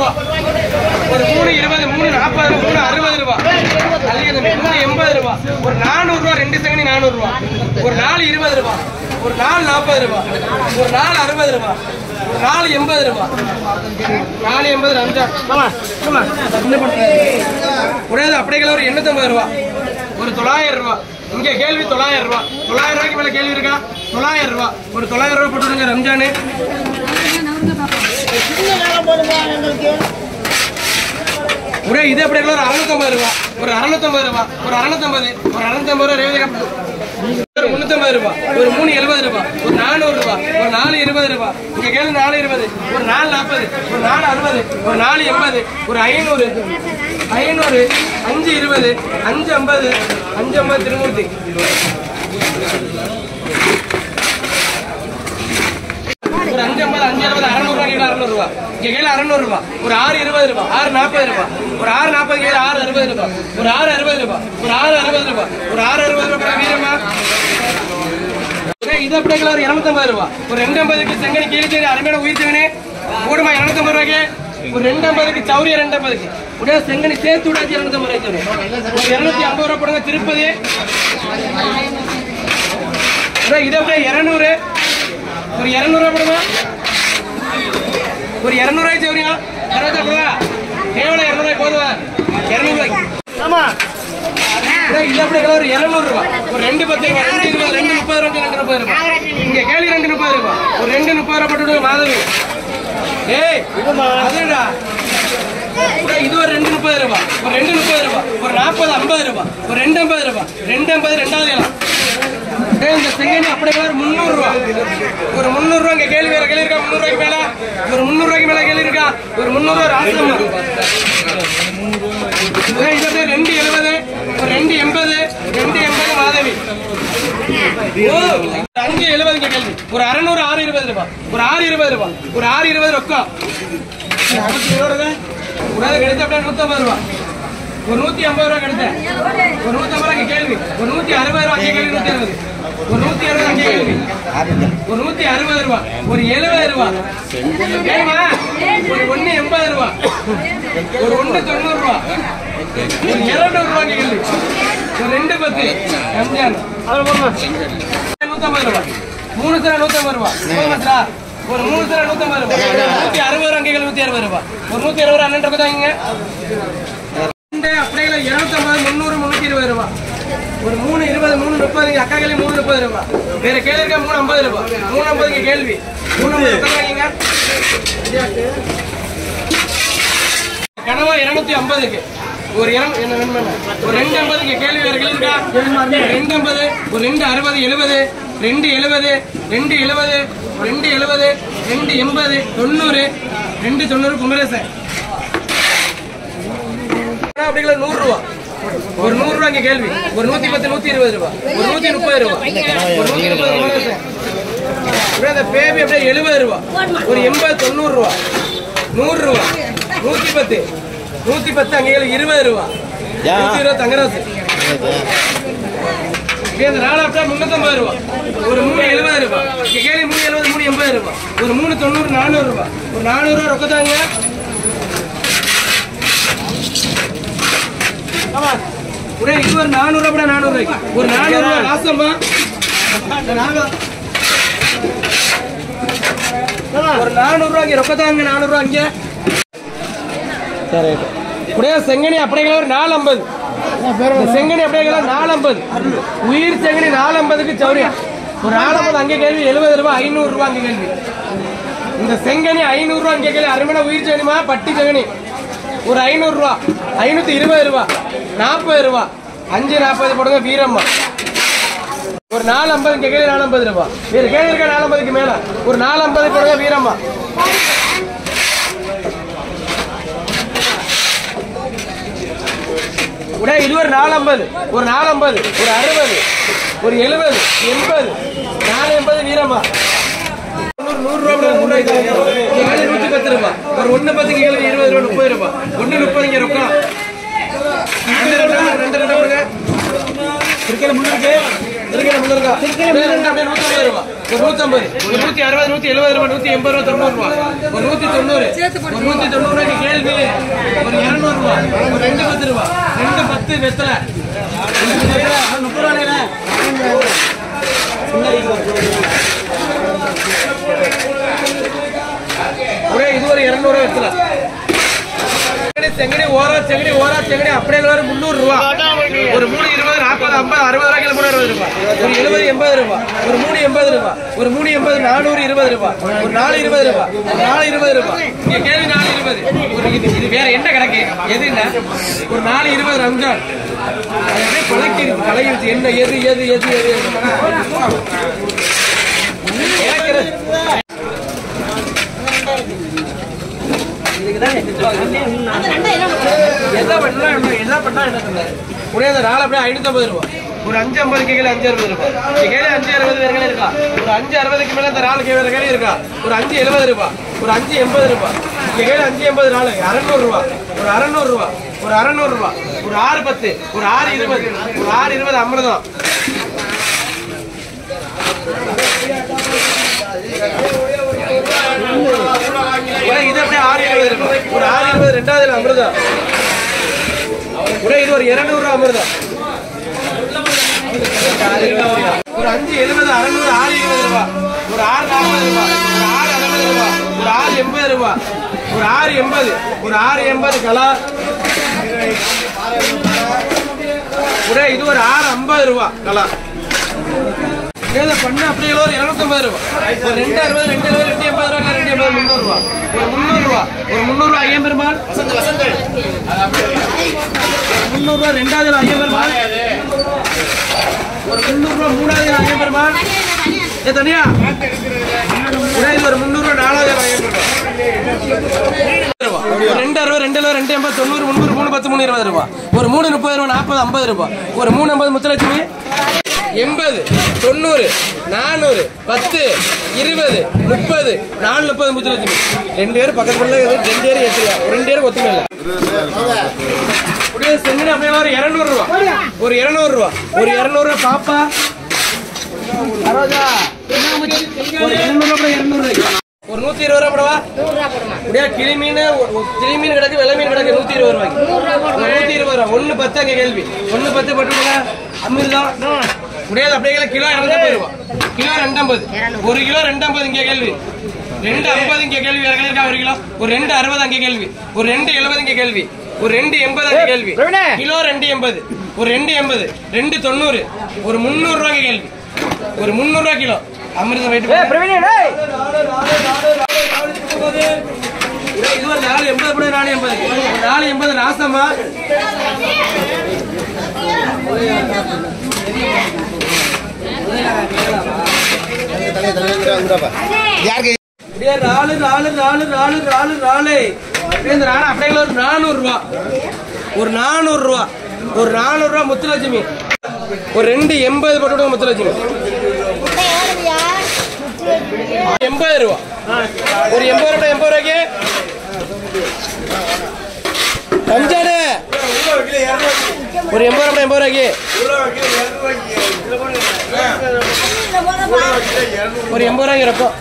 ரூபா. ஒரு 3 20 3 40 3 60 ரூபா. அல்லது 3 80 ரூபா. ஒரு 400 ரூபா. 2 செங்கனி 400 ரூபா. ஒரு 4 20 ரூபா. ஒரு 4 40 ரூபா. ஒரு 4 60 ரூபா. ஒரு 4 80 ரூபா. 4 80 ரம்ஜா. ஆமா ஆமா உடையது அப்படியே ஒரு 850 ரூபா. ஒரு 900 ரூபா. இங்க கேள்வி 900 ரூபா. 900 ரூபாய்க்கு மேல கேள்வி இருக்கா? 900 ரூபா. ஒரு 900 ரூபா போட்டு விடுங்க ரம்ஜானு. ஒரே இது அப்படியே ஒரு 650 ரூபா. ஒரு 650 ரூபா. ஒரு 650 ஒரு 650 ரூபா ரேவதி கப். ஒரு 350 ரூபா. ஒரு 370 ரூபா. ஒரு 400 ரூபா. ஒரு 420 ரூபா. இங்க கேள்வி 420. ஒரு 440. ஒரு 460. ஒரு 480. ஒரு 500 500 520 550 550 திருமூர்த்தி. ஒரு 550 560 600 ரூபா. 600 ரூபா. இங்க கேள்வி 600 ரூபா. ஒரு 620 ரூபா. 640 ரூபா. ஒரு 640 கேள்வி 660 ரூபா. ஒரு 660 ரூபா. ஒரு 660 ரூபா. ஒரு 660 ரூபா வீரமா. இது அப்படியே ஒரு 250 ரூபா. ஒரு 250க்கு செங்கனி கீழே அருமையான உயிர் செங்கனி கூடுமா 250 ரூபாய்க்கு. ஒரு 250க்கு சௌரிய 250க்கு உடைய செங்கனி சேர்த்து விடாச்சு 250 ரூபாய்க்கு. ஒரு 250 ரூபா போடுங்க திருப்பதி. இது அப்படியே 200. ஒரு 200 ரூபா போடுங்க. ஒரு 200 ரூபாய்க்கு சௌரியா 200 ரூபா. கேவலம் 200 ரூபாய் போதுவா? 200 ரூபாய்க்கு. ஆமா இது அப்படியே ஒரு 200 ரூபா. ஒரு 2 10 2 20 2 30 ரூபாய்க்கு 2 30 ரூபா. இங்க கேள்வி 2 30 ரூபா. ஒரு 2 30 ரூபா போட்டு மாதவி. ஏய் அதுடா இது ஒரு 2 30 ரூபா. ஒரு 2 30 ரூபா. ஒரு 40 50 ரூபா. ஒரு 2 50 ரூபா. 2 50 ரெண்டாவது இடம். இந்த செங்கனி அப்படியே ஒரு 300 ரூபா. ஒரு 300 ரூபா. இங்க கேள்வி வேற கேள்வி இருக்கா? 300 ரூபாய்க்கு மேல. ஒரு 300 ரூபாய்க்கு மேல கேள்வி இருக்கா? ஒரு 300 ரூபா ராசமா. இது 270. ஒரு 280 280 மாதவி. 570 கேள்வி. ஒரு 600 620 ரூபா. ஒரு 620 ரூபா. ஒரு 620 ரொக்கம். கிடைச்ச அப்படியே 150 ரூபா. ஒரு 150 ரூபா கிடைச்சேன். ஒரு 150 ரூபாய்க்கு கேள்வி. ஒரு 160 ரூபா அங்கே கேள்வி. 160 ஒரு 160 அங்கே கேள்வி. ஒரு 160 ரூபா. ஒரு 70 ரூபா. ஏமா ஒரு 180 ரூபா. ஒரு 190 ரூபா. ஒரு 200 ரூபா கேள்வி. ஒரு 210 ரம்ஜான் 150 ரூபா. 3 தர 150 ரூபா. ஒரு 3 தர 150 ரூபா. 160 ரூபா அங்கே 160 ரூபா. ஒரு 160 ரூபா அண்ணன் தாங்க. அப்படியே 250 300 320 ரூபா. ஒரு 3 20 3 30 அக்கா கேள்வி 3 30 ரூபா. வேற கேள்வி இருக்கா? 3 50 ரூபா. 3 50 கேள்வி. 3 50 கனவா 250க்கு. ஒரு என்ன வேணுமா? ஒரு 250க்கு கேள்வி வேற கேள்வி இருக்கா? 250. ஒரு 260 70 270 270 270 280 90 290 குமரேசன். அப்படிங்களா 100 ரூபா. ஒரு 100 ரூபா இங்க கேள்வி. ஒரு 110 120 ரூபா. ஒரு 130 ரூபா. ஒரு 130 ரூபா. பேபி அப்படியே 70 ரூபா. ஒரு 80 90 ரூபா. 100 ரூபா. 110 110 அங்கே 20 ரூபா. 120 தங்கராசு. இந்த 4 அப்படியே 350 ரூபா. ஒரு 370 ரூபா. கேள்வி 370 380 ரூபா. ஒரு 390 400 ரூபா. ஒரு 400 ரூபா ரொக்கத்தாங்க. ஒரே இது ஒரு 400 ரூபாய். 400 ரூபாய்க்கு. ஒரு 400 ரூபாய் ராசம்மா. ஒரு 400 ரூபாய்க்கு ரொக்கத்தாங்க. 400 ரூபாய் அங்கே. அப்படியே செங்கனி அப்படியே ஒரு 450. செங்கனி அப்படியே 450. உயிர் செங்கனி 450க்கு சௌரியா. ஒரு 450 அங்கே கேள்வி. 70 ரூபாய். 500 ரூபாய் அங்கே கேள்வி. இந்த செங்கனி 500 ரூபாய் அங்கே கேள்வி. அருமையான உயிர் செங்கனிமா பட்டி செங்கனி. ஒரு 500 ரூபா. 520 ரூபா. 40 ரூபா. 540 போடுங்க வீரம்மா. ஒரு 450 இங்க கேள்வி 450 ரூபா. வேற கேள்வி இருக்கா? 450க்கு மேல. ஒரு 450 போடுங்க வீரம்மா. உடனே இது ஒரு 450. ஒரு 450. ஒரு 60. ஒரு 70 80 480 வீரம்மா. 100 ரூபா 110 ரூபா. ஒரு 110 கேள்வி 20 ரூபா 30 ரூபா. 130 இங்க ரொக்கம். 2 ரூபா. திருக்கேல முன்னுக்கு. திருக்கேல முன்னுக்கு. அப்படியே 150 ரூபா. ஒரு 150, ஒரு 160, 170 ரூபாய், 180 ரூபாய், 90 ரூபாய், ஒரு 190, ஒரு 190 ரூபாய்க்கு கேள்வி, ஒரு 200 ரூபாய், ஒரு 210 ரூபாய், 210 வெத்தலை 30 ரூபாய்ல ஒரே இது ஒரு 200 ரூபாய் வெத்தலை. செங்கடி ஓரா செங்கடி ஓரா செங்கடி அப்படியே 300 ரூபாய், ஒரு 3 20 40 50 60 ரூபாய்க்கு 360 ரூபாய், ஒரு 70 80 ரூபாய், ஒரு 3 80 ரூபாய், ஒரு 3 80 400 20 ரூபாய், ஒரு 4 20 ரூபாய், ஒரு 4 20 ரூபாய். இங்க கேள்வி 4 20, ஒரு இது வேற என்ன கணக்கு எதுன்னா ஒரு 4 20 ரம்ஜான் அப்படியே பழக்கிருக்கு பழகிருச்சு என்ன எது எது எது எது உடைய நாலு அப்படியே 550 ரூபாய், ஒரு 550 கேள்வி 560 ரூபாய், கேள்வி 560 வேறு இருக்கா, ஒரு 560க்கு மேல இந்த நாலு கேள்வி இருக்கா, ஒரு 570 ரூபாய், ஒரு 580 ரூபாய், கேள்வி 580 நாலு 600 ரூபாய், ஒரு 600 ரூபாய், ஒரு 600 ரூபாய், ஒரு 610, ஒரு 620, ஒரு 620 அமிர்தம். இது அப்படியே 620 ரூபாய், ஒரு 620 ரெண்டாவது அமிர்தம். இது ஒரு 200 ரூபாய் அமிர்தம், ஒரு 570 600 620 ரூபாய், ஒரு 640 ரூபாய், ஒரு 660 ரூபாய், ஒரு 680 ரூபாய், ஒரு 680, ஒரு 680 கலா. இது ஒரு 650 ரூபாய் கலா. பண்ண அப்படியே ஒரு 250 ரூபாய், ஒரு 260 270 280 ரூபாய், 280 300 ரூபாய், ஒரு 300 ரூபாய், ஒரு 300 ரூபாய் ஐயம் பெருமாள் 300 ரூபாய் ரெண்டாவது ஐயம் பெருமாள், ஒரு 300 ரூபாய் மூணாவது ஐயம் பெருமாள் தனியா. இது ஒரு 300 ரூபாய் நாலாவது ஐயம் பெருமாள், 260 270 280 90 300 3 10 3 20 ரூபாய், ஒரு 3 30 ரூபாய் 40 50 ரூபாய், ஒரு 3 50 முத்துலட்சுமி 80 90 400 10 20 30 430 முத்துலட்சுமி. 2 பேர் பக்கத்துல 2 பேர் ஏத்துங்க, 2 பேர் ஒத்துமை இல்லை. செங்கடி அப்படியே ஒரு 200 ரூபாய், ஒரு 200 ரூபாய், ஒரு 200 ரூபாய் பாப்பா அரோஜா, ஒரு 200 ரூபாய் 200 ரூபாய், ஒரு 120 ரூபாய் போடவா. அப்படியே கிளி மீன் கிடக்கு, வெள்ளை மீன் கிடக்கு 120 ரூபாய்க்கு, 120 ரூபாய். 1 10 அங்க கேள்வி, 1 10 போட்டுருங்க அமிர்தம். முடியாது அப்படியே கிலோ 250 ரூபாய், கிலோ 250, ஒரு கிலோ 250 இங்கே கேள்வி, 250 இங்கே கேள்வி இருக்கா, ஒரு கிலோ ஒரு 260 அங்கே கேள்வி, ஒரு 270 இங்கே கேள்வி, ஒரு 280 அங்கே கேள்வி, கிலோ 280, ஒரு 280 290, ஒரு 300 ரூபாய்க்கு கேள்வி, ஒரு 300 ரூபாய் கிலோ அமிர்தம் வெயிட். இது ஒரு 480 கூட 480, 480 ராசமா அப்படியே 4 4 4 4 4 4 இந்த ராணா அப்படியே ஒரு 400 ரூபாய், ஒரு 400 ரூபாய், ஒரு 400 ரூபாய் முத்துலட்சுமி, ஒரு 280 போட்டு முத்துலட்சுமி 80 ரூபாய், ஒரு 80 ரூபாய் 80 ரூபாய்க்கு ரம்ஜானு, ஒரு 80 ரூபாய் 80 ரூபாய்க்கு, ஒரு 80 ரூபாய்க்கு இருக்கும்.